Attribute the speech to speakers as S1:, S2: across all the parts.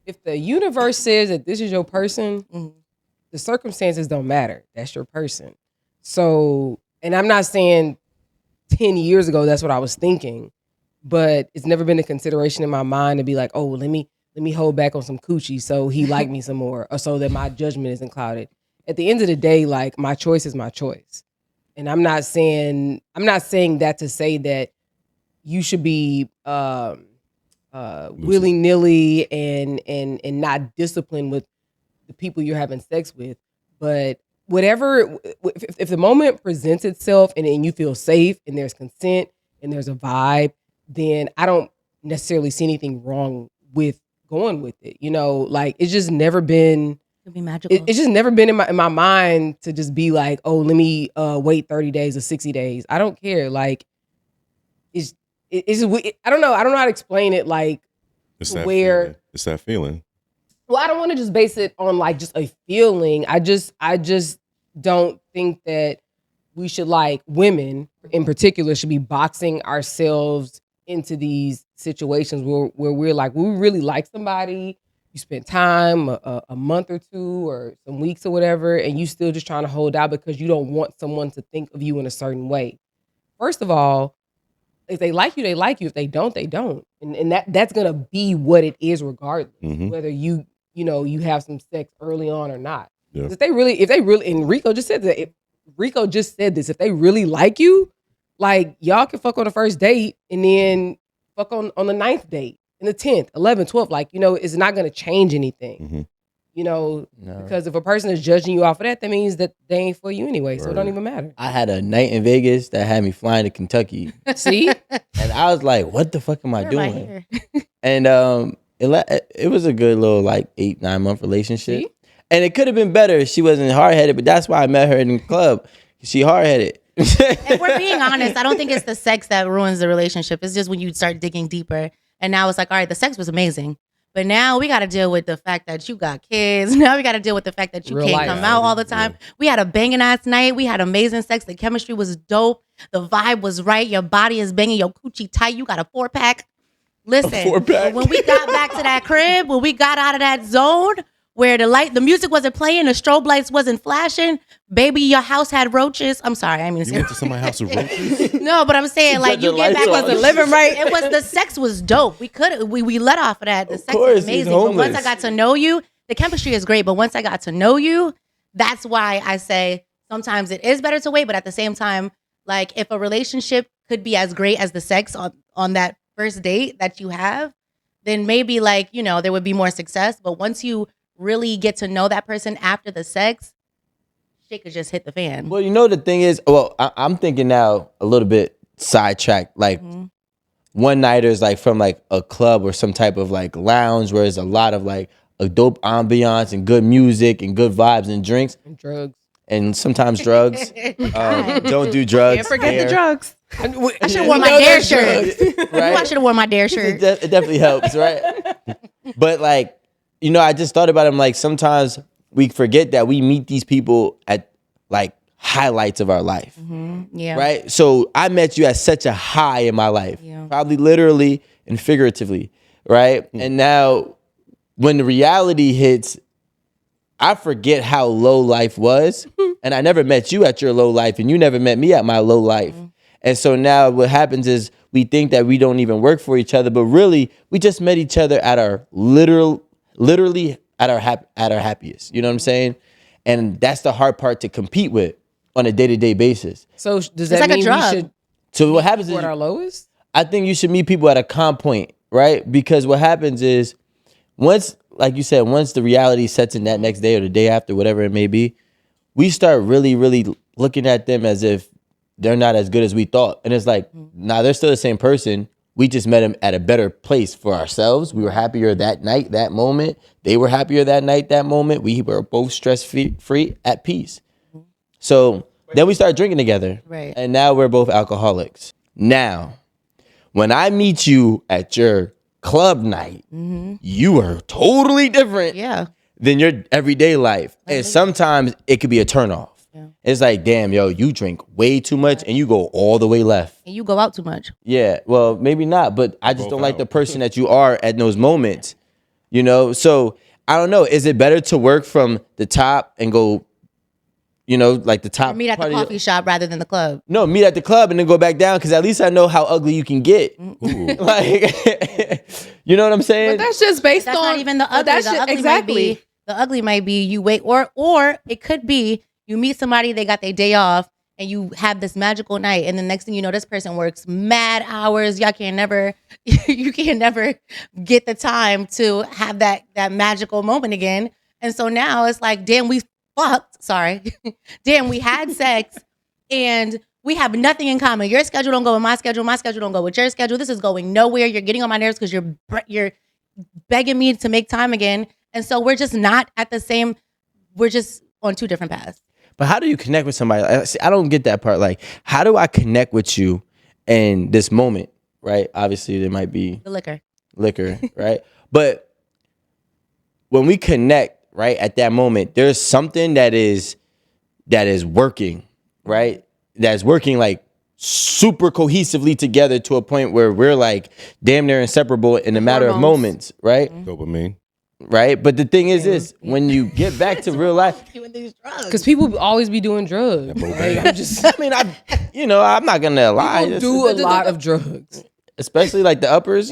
S1: if the universe says that this is your person, the circumstances don't matter. That's your person. So, and I'm not saying 10 years ago that's what I was thinking, but it's never been a consideration in my mind to be like, oh, let me hold back on some coochie so he like me some more, or so that my judgment isn't clouded. At the end of the day, like, my choice is my choice. And I'm not saying that to say that you should be willy-nilly and not disciplined with the people you're having sex with. But whatever, if the moment presents itself and you feel safe and there's consent and there's a vibe, then I don't necessarily see anything wrong with going with it. You know, like, it's just never been.
S2: It'd be magical.
S1: It's just never been in my mind to just be like, oh, let me wait 30 days or 60 days. I don't care. Like, I don't know. I don't know how to explain it. Like,
S3: It's that
S1: where
S3: feeling. It's that feeling.
S1: well, I don't want to just base it on like just a feeling. I just don't think that we should, like, women in particular should be boxing ourselves into these situations where we're like, we really like somebody, you spent time, a month or two or some weeks or whatever, and you still just trying to hold out because you don't want someone to think of you in a certain way. First of all, if they like you, they like you. If they don't, they don't. And that's gonna be what it is regardless, whether you have some sex early on or not.
S3: Yeah.
S1: If they really, and Rico just said that. If they really like you, like, y'all can fuck on the first date and then fuck on the 9th date and the 10th, 11th, 12th. Like, it's not going to change anything, because if a person is judging you off of that, that means that they ain't for you anyway. So it don't even matter.
S4: I had a night in Vegas that had me flying to Kentucky.
S1: See?
S4: And I was like, what the fuck am I doing?
S2: Right.
S4: And it was a good little, like, 8-9 month relationship.
S1: See?
S4: And it could have been better if she wasn't hard-headed, but that's why I met her in the club. She hard-headed.
S2: If we're being honest, I don't think it's the sex that ruins the relationship. It's just when you start digging deeper. And now it's like, all right, the sex was amazing, but now we got to deal with the fact that you got kids. Now we got to deal with the fact that you
S1: Real
S2: can't
S1: life.
S2: come out all the time. Yeah. We had a banging ass night. We had amazing sex. The chemistry was dope. The vibe was right. Your body is banging. Your coochie tight. You got a 4-pack. Listen, when we got back to that crib, when we got out of that zone where the music wasn't playing, the strobe lights wasn't flashing, baby, your house had roaches. I'm sorry, I mean,
S3: You went to somebody's house with roaches?
S2: no, but I'm saying, like, you get back, wasn't living right. It was, the sex was dope. We let off of that. The sex was amazing. But once I got to know you, the chemistry is great. But once I got to know you, that's why I say sometimes it is better to wait. But at the same time, like, if a relationship could be as great as the sex on that first date that you have, then maybe, like, there would be more success. But once you really get to know that person after the sex, shit could just hit the fan.
S4: Well, the thing is, I'm thinking now a little bit sidetracked, like one-nighters, like from like a club or some type of like lounge where there's a lot of like a dope ambiance and good music and good vibes and drinks.
S1: And drugs.
S4: And sometimes drugs. Don't do drugs.
S1: Can't forget the drugs.
S2: I should have worn my Dare shirt.
S4: Right?
S2: I should have worn my Dare shirt.
S4: It definitely helps, right? But like, I just thought about it. I'm like, sometimes we forget that we meet these people at like highlights of our life.
S2: Yeah.
S4: Right? So I met you at such a high in my life,
S2: Yeah.
S4: probably literally and figuratively, right? And now when the reality hits, I forget how low life was. And I never met you at your low life, and you never met me at my low life. And so now what happens is we think that we don't even work for each other, but really we just met each other at our literally at our happiest. You know what I'm saying? And that's the hard part to compete with on a day-to-day basis.
S1: So does
S2: It's
S1: that
S2: like a
S1: mean
S2: drug.
S1: we should
S4: So what happens is
S1: at our lowest?
S4: I think you should meet people at a calm point, right? Because what happens is once, like you said, once the reality sets in that next day or the day after, whatever it may be, we start really, really looking at them as if they're not as good as we thought. And it's like, nah, they're still the same person. We just met them at a better place for ourselves. We were happier that night, that moment. They were happier that night, that moment. We were both stress-free, at peace. So then we started drinking together.
S2: Right.
S4: And now we're both alcoholics. Now, when I meet you at your club night, you are totally different
S2: Yeah.
S4: than your everyday life. And sometimes it could be a turnoff.
S2: Yeah.
S4: It's like, damn, yo, you drink way too much and you go all the way left.
S2: And you go out too much.
S4: Yeah, well, maybe not, but I just don't like the person that you are at those moments. You know, so I don't know. Is it better to work from the top and go, you know, like the top?
S2: Or meet at the coffee shop rather than the club.
S4: No, meet at the club and then go back down because at least I know how ugly you can get. Like, you know what I'm saying?
S1: But that's just based
S2: That's
S1: on
S2: not even the ugly. The ugly might be you wait, or it could be you meet somebody, they got their day off, and you have this magical night, and the next thing you know, this person works mad hours. You can never get the time to have that magical moment again. And so now it's like, damn, we fucked. Sorry, damn, we had sex, and we have nothing in common. Your schedule don't go with my schedule. My schedule don't go with your schedule. This is going nowhere. You're getting on my nerves because you're begging me to make time again, and so we're just not at the same. We're just on two different paths.
S4: But how do you connect with somebody? I don't get that part. Like, how do I connect with you in this moment, right? Obviously, there might be
S2: The liquor,
S4: right? But when we connect, right, at that moment, there's something that is working, right? That's working like super cohesively together to a point where we're like damn near inseparable in a matter of moments, right?
S3: Dopamine.
S4: Right, but the thing is this: when you get back to real life,
S1: because people always be doing drugs. Like,
S4: I'm not gonna lie.
S1: People do a lot of drugs,
S4: especially like the uppers,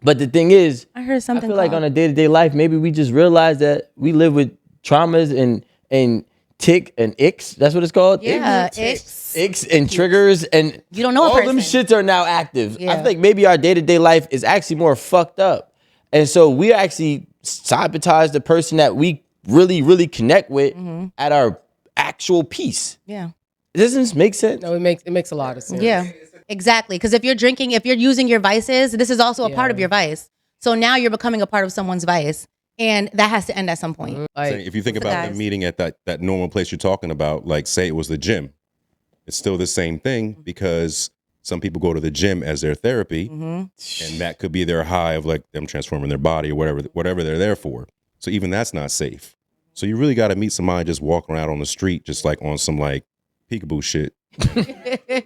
S4: But the thing is,
S2: I heard something.
S4: I feel like on a day-to-day life, maybe we just realize that we live with traumas and tick and icks. That's what it's called.
S2: Yeah,
S4: icks and triggers, and
S2: you don't know
S4: all them shits are now active. Yeah. I think maybe our day-to-day life is actually more fucked up. And so we actually sabotage the person that we really, really connect with at our actual peace.
S2: Yeah.
S4: Doesn't this make sense?
S1: No, it makes a lot of sense.
S2: Yeah, exactly. Because if you're drinking, if you're using your vices, this is also a part of your vice. So now you're becoming a part of someone's vice. And that has to end at some point.
S3: Like, if you think about the meeting at that normal place you're talking about, like say it was the gym, it's still the same thing because some people go to the gym as their therapy, and that could be their high of like them transforming their body or whatever they're there for. So even that's not safe. So you really got to meet somebody just walking around on the street, just like on some like peekaboo shit,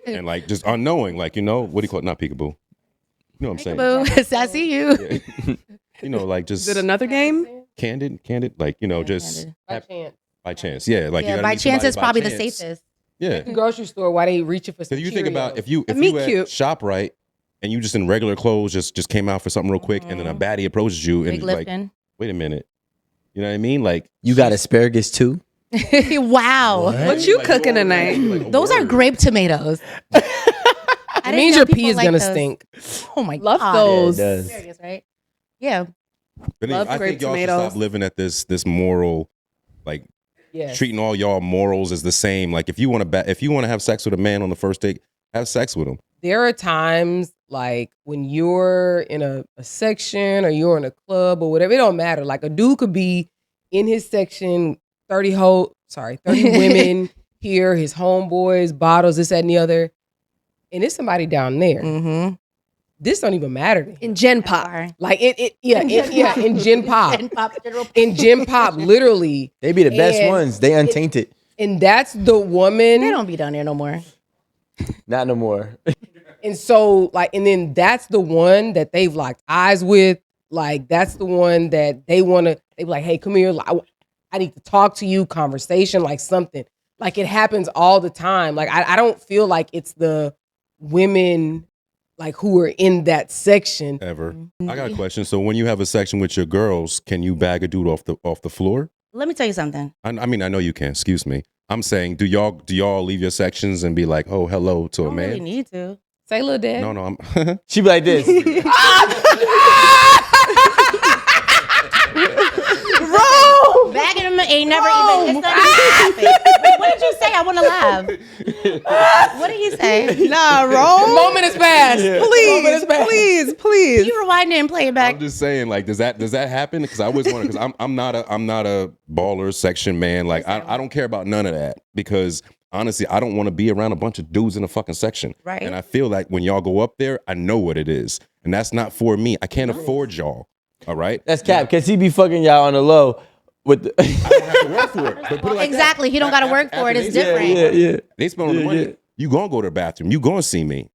S3: and like just unknowing, like what do you call it? Not peekaboo. You know what I'm saying?
S2: Peekaboo, I see you.
S3: Yeah. Like just.
S5: Is it another game?
S3: Candid, like just by chance, yeah. Like
S2: by chance is probably the safest.
S3: Yeah.
S1: Grocery store, why they reaching for some
S3: you think about if you at ShopRite and you just in regular clothes just came out for something real quick and then a baddie approaches you and like, wait a minute, you know what I mean? Like
S4: you got asparagus too?
S2: Wow.
S5: What you cooking tonight?
S2: Those are grape tomatoes.
S1: It means your pee is gonna stink.
S2: Oh my
S1: God.
S2: Love
S1: those.
S4: Yeah,
S2: Asparagus, right? Yeah.
S3: But I think y'all should stop living at this moral, like treating all y'all morals as the same. Like if you want to have sex with a man on the first date, have sex with him.
S1: There are times like when you're in a section or you're in a club or whatever, it don't matter. Like a dude could be in his section, 30 women here, his homeboys, bottles, this, that, and the other. And there's somebody down there. This don't even matter to him.
S5: In Gen Pop.
S1: Like in Gen Pop. In Gen Pop, literally.
S4: They be the best ones. They untainted.
S1: And that's the woman.
S2: They don't be down there no more.
S4: Not no more.
S1: And so and then that's the one that they've locked eyes with. Like that's the one that they be like, hey, come here. Like, I need to talk to you, conversation, like something. Like it happens all the time. Like I don't feel like it's the women like who are in that section
S3: ever. I got a question. So when you have a section with your girls, can you bag a dude off the floor?
S2: Let me tell you something.
S3: I mean, I know you can. Excuse me. I'm saying, do y'all leave your sections and be like, oh, hello to a man?
S2: I don't really need to.
S1: Say, little dad.
S3: No, I'm.
S4: She be like this.
S2: Bagging him ain't never even. What did you say? I want to laugh. What did he say?
S5: Nah, wrong.
S1: Moment is passed.
S5: Yeah. Please.
S2: You rewind it and play it back.
S3: I'm just saying, like, does that happen? Because I always wonder. Because I'm not a baller section man. Like, I don't care about none of that. Because honestly, I don't want to be around a bunch of dudes in a fucking section.
S2: Right.
S3: And I feel like when y'all go up there, I know what it is, and that's not for me. I can't afford y'all. All right.
S4: That's cap. Because he be fucking y'all on the low. I
S3: don't have to work for it. But put it like
S2: exactly.
S3: That.
S2: He don't got to work for it. It's different.
S4: Yeah.
S3: They spend all the money. You gonna go to the bathroom. You gonna see me.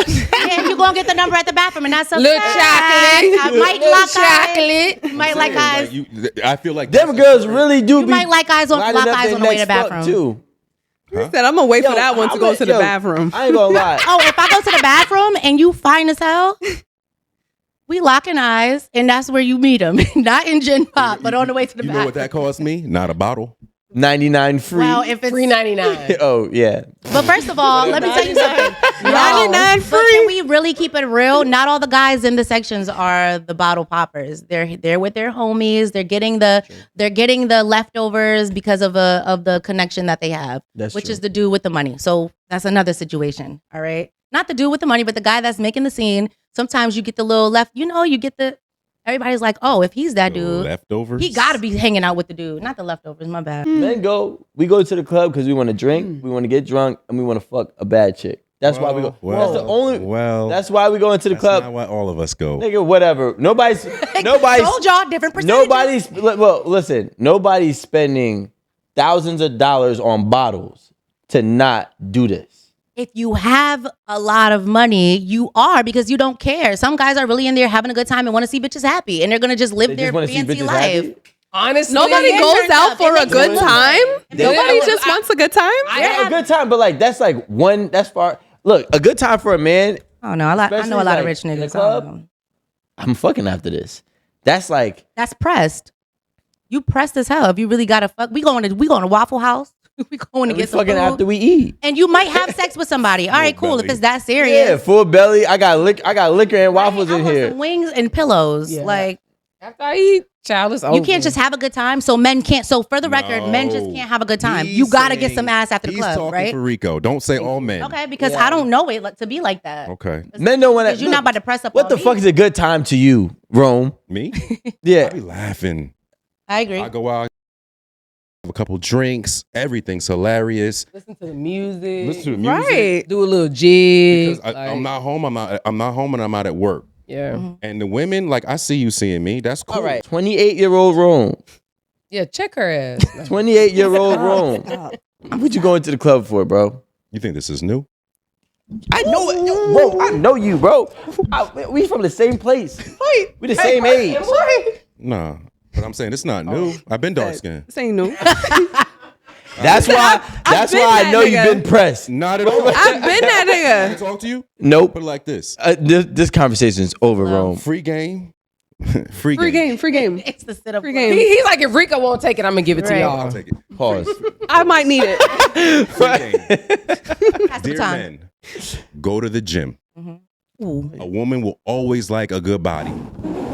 S2: Yeah, you go and get the number at the bathroom, and that's a
S1: Little
S2: fact.
S1: chocolate.
S2: I might
S1: Little
S2: lock
S1: chocolate.
S2: eyes. You might like eyes.
S3: I feel like
S4: Them girls really do.
S2: You might like eyes on lock eyes on the way to the bathroom
S4: too.
S5: He said, I'm gonna wait for that one to go to the bathroom.
S4: I ain't gonna lie.
S2: Oh, if I go to the bathroom and you fine as hell, we locking eyes, and that's where you meet them. Not in Gen Pop, but on the way to the bathroom.
S3: You know what that cost me? Not a bottle.
S4: 99 free.
S2: Well, if it's
S1: $3.99.
S4: Oh yeah.
S2: But first of all, let me tell you something.
S5: 99
S2: But can we really keep it real? Not all the guys in the sections are the bottle poppers. They're with their homies. They're getting the leftovers because of the connection that they have, which is the dude with the money. So that's another situation. All right, not the dude with the money, but the guy that's making the scene. Sometimes you get the little left. You get the. Everybody's like, oh, if he's that dude,
S3: leftovers.
S2: he got to be hanging out with the dude, not the leftovers. My bad.
S4: We go to the club because we want to drink, we want to get drunk, and we want to fuck a bad chick. That's why we go. That's the only. That's why we go into the club.
S3: That's not why all of us go.
S4: Nigga, whatever. Nobody's.
S2: Told y'all different percentages.
S4: Nobody's spending thousands of dollars on bottles to not do this.
S2: If you have a lot of money, you are, because you don't care. Some guys are really in there having a good time and want to see bitches happy, and they're gonna just live their fancy life.
S4: Happy?
S1: Honestly,
S5: Nobody goes out for a good time. Nobody
S1: Yeah.
S5: just wants a good time.
S4: Yeah, a good time, but like that's like one. That's far. Look, a good time for a man.
S2: Oh no, I know a
S4: especially,
S2: lot
S4: like,
S2: of rich
S4: in the
S2: niggas.
S4: club. I'm fucking after this. That's like
S2: That's pressed. You pressed as hell. If you really gotta fuck, we going to Waffle House. We going to
S4: we
S2: get some
S4: fucking
S2: food.
S4: after we eat.
S2: And you might have sex with somebody. All right, cool.
S3: belly.
S2: If it's that serious.
S4: Yeah, full belly. I got liquor and waffles
S2: I
S4: in
S2: want
S4: here.
S2: some wings and pillows.
S1: Yeah.
S2: Like
S1: After I eat, child is over.
S2: you can't just have a good time. So men can't. So for the record, men just can't have a good time. You gotta get some ass after the
S3: He's
S2: club,
S3: talking
S2: right?
S3: for Rico. Don't say all men.
S2: Okay, because
S4: Yeah.
S2: I don't know it to be like that.
S3: Okay.
S4: Men don't want to.
S2: Because you're not about to press up.
S4: What
S2: on
S4: the
S2: me.
S4: fuck is a good time to you, Rome?
S3: Me?
S4: Yeah.
S3: I be laughing.
S2: I agree.
S3: I go out, have a couple drinks. Everything's hilarious.
S1: listen to the music.
S3: Listen to the music.
S5: Right.
S1: Do a little jig.
S3: Because I'm not home. I'm not home, and I'm out at work.
S1: Yeah.
S2: Mm-hmm.
S3: And the women, like, I see you seeing me. That's cool.
S4: All right. 28-year-old Rome.
S1: Yeah, check her ass.
S4: 28-year-old Rome. What you going to the club for, bro?
S3: You think this is new?
S4: I know it, bro. I know you, bro. We from the same place. We the same age.
S3: Nah. But I'm saying it's not new. I've been dark skinned.
S5: This ain't new.
S4: That's why. That's
S5: been
S4: why I
S5: that
S4: know you've
S5: nigga.
S4: been pressed.
S3: Not at all.
S5: I've been that
S3: Can I
S5: nigga.
S3: talk to you?
S4: Nope.
S3: Put it like this.
S4: This conversation's over, Rome.
S3: Free game. Free
S5: Free
S3: game.
S5: game, free game.
S2: It's the sit up.
S5: Free game.
S1: He's like, if Rico won't take it, I'm gonna give it to
S2: Right.
S1: y'all.
S3: I'll take it.
S4: Pause.
S5: I might need it.
S3: Free game.
S2: Pass the
S3: Dear
S2: time.
S3: men, go to the gym.
S2: Ooh.
S3: A woman will always like a good body.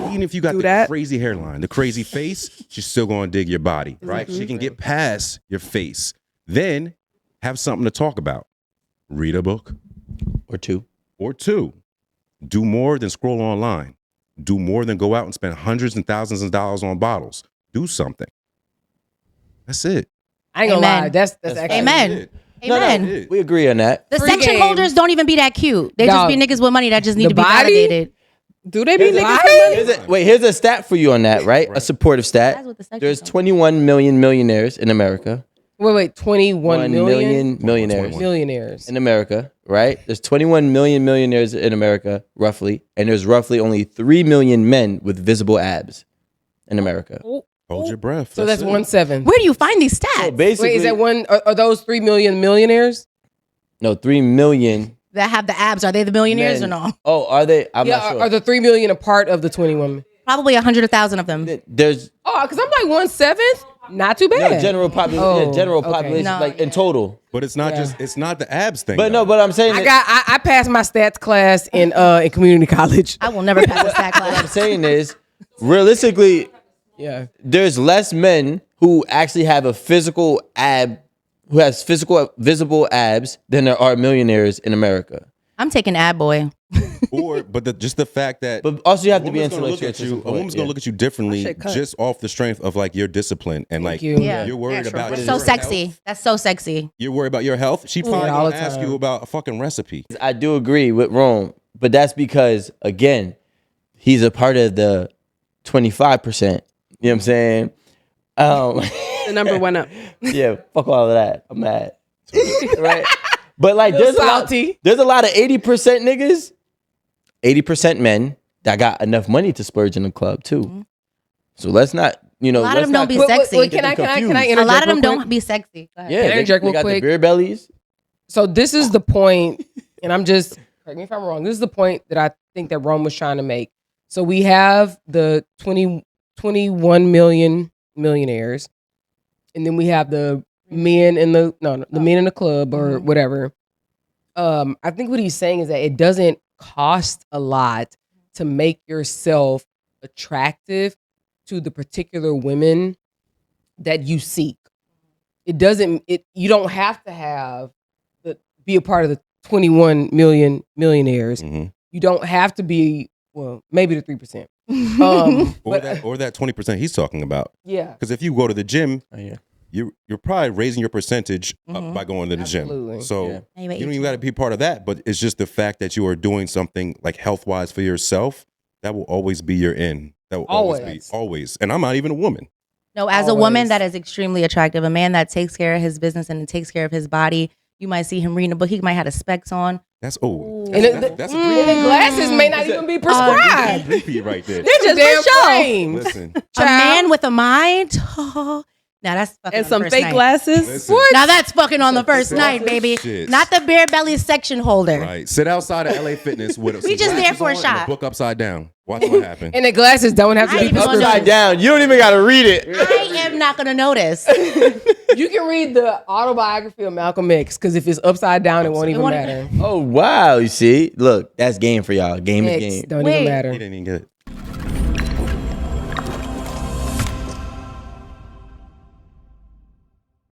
S3: Even if you got
S5: Do
S3: the
S5: that.
S3: crazy hairline, the crazy face, she's still gonna dig your body, right? She can get past your face. Then have something to talk about. Read a book
S4: Or two.
S3: or two. Do more than scroll online. Do more than go out and spend hundreds and thousands of dollars on bottles. Do something. That's it.
S1: I ain't gonna
S2: Amen.
S1: lie. That's actually
S2: Amen.
S3: That's it.
S2: Amen.
S3: That's it.
S4: We agree on that.
S2: The
S1: Free
S2: section
S1: game.
S2: holders don't even be that cute. They
S1: Dog.
S2: just be niggas with money that just need
S1: The
S2: to be
S1: body?
S2: validated.
S5: Do they be
S4: Here's a-
S5: niggas with money?
S4: Here's a stat for you on that, right? A
S3: Right.
S4: supportive stat.
S2: That's what the section
S4: There's
S2: is.
S4: 21 million millionaires in America.
S1: Wait, 21
S4: 1
S1: million
S4: millionaires
S1: millionaires.
S4: in America, right? There's 21 million millionaires in America, roughly, and there's roughly only 3 million men with visible abs in America.
S3: Hold your breath.
S1: So that's
S3: it.
S1: 1/7.
S2: Where do you find these stats?
S4: So basically,
S1: Wait, is that one? Are those 3 million millionaires?
S4: no 3 million.
S2: that have the abs, are they the millionaires
S4: men.
S2: or no?
S4: Oh, are they? I'm
S1: Yeah,
S4: not sure.
S1: are the 3 million a part of the 21?
S2: Probably 100,000 of them.
S4: There's
S1: Oh, because I'm like 1/7. Not too bad.
S4: no general population.
S1: Oh,
S4: General
S1: okay.
S4: population,
S2: No,
S4: like in
S2: yeah.
S4: total.
S3: But it's not
S1: Yeah.
S3: just, it's not the abs thing.
S4: But
S3: though.
S4: no, but I'm saying
S1: I passed my stats class in community college.
S2: I will never pass a stat
S4: what I'm
S2: class.
S4: saying is, realistically,
S1: Yeah.
S4: there's less men who actually have a physical ab, who has physical visible abs than there are millionaires in America.
S2: I'm taking ab boy.
S3: But just the fact that
S4: But also you have to be
S3: woman's gonna look
S4: intellectual.
S3: at
S4: to
S3: you.
S4: some
S3: A
S4: point,
S3: woman's
S4: yeah.
S3: gonna look at you differently
S5: shit cut.
S3: just off the strength of like your discipline and like
S1: you.
S2: Yeah.
S3: you're worried about
S2: That's
S3: your
S2: so sexy.
S3: health.
S2: That's so sexy.
S3: You're worried about your health. She probably
S1: all
S3: gonna
S1: the
S3: ask
S1: time.
S3: you about a fucking recipe.
S4: I do agree with Rome, but that's because again, he's a part of the 25%. You know what I'm saying?
S5: The number went up.
S4: Yeah, fuck all of that. I'm mad. Right? But like there's
S1: salty.
S4: there's a lot of 80% niggas 80% men that got enough money to splurge in the club too.
S2: Mm-hmm.
S4: So let's not,
S2: a lot of them don't be sexy.
S1: Can I interject
S2: a lot of them
S1: real quick?
S2: don't be sexy. Go ahead.
S4: Yeah,
S1: Can I interject
S4: they
S1: real
S4: got the
S1: quick?
S4: beer bellies.
S1: So this is the point, and I'm just, correct me if I'm wrong, this is the point that I think that Rome was trying to make. So we have the 21 million millionaires, and then we have the men in the men in the club or whatever. I think what he's saying is that it doesn't cost a lot to make yourself attractive to the particular women that you seek. You don't have to be a part of the 21 million millionaires.
S3: Mm-hmm.
S1: You don't have to be, well, maybe the 3%.
S3: Or that 20% he's talking about.
S1: Yeah.
S3: Because if you go to the gym,
S4: Yeah.
S3: you're probably raising your percentage up by going to the
S1: Absolutely.
S3: gym. So
S4: Yeah.
S3: you don't even got to be part of that, but it's just the fact that you are doing something like health-wise for yourself, that will always be your end. That will always be. Always. And I'm not even a woman.
S2: No, as a woman that is extremely attractive, a man that takes care of his business and takes care of his body, you might see him reading a book. He might have the specs on.
S3: That's
S1: And
S3: that's a
S1: the glasses may not even be prescribed.
S3: three right there.
S5: They're just
S1: Damn
S5: for show.
S1: frames.
S3: Listen,
S2: A man with a mind. Now that's fucking
S5: And
S2: on
S5: some
S2: the first
S5: fake
S2: night.
S5: glasses.
S3: listen.
S2: Now that's fucking on the first night, baby.
S3: Shit.
S2: Not the bare belly section holder.
S3: Right. Sit outside of LA Fitness with
S2: We just there for a
S3: and
S2: shot.
S3: book upside down. Watch what happens.
S1: And the glasses don't have to
S2: I
S1: be
S2: ain't even
S1: prescribed.
S2: gonna
S4: Upside down. You don't even got to read it.
S2: I am not gonna notice.
S1: You can read the autobiography of Malcolm X, because if it's upside down, it won't even
S2: won't-
S1: matter.
S4: Oh, wow. You see? Look, that's game for y'all. Game is
S1: X
S4: game.
S1: don't
S2: Wait.
S1: even
S3: He
S1: matter.
S3: didn't even get it.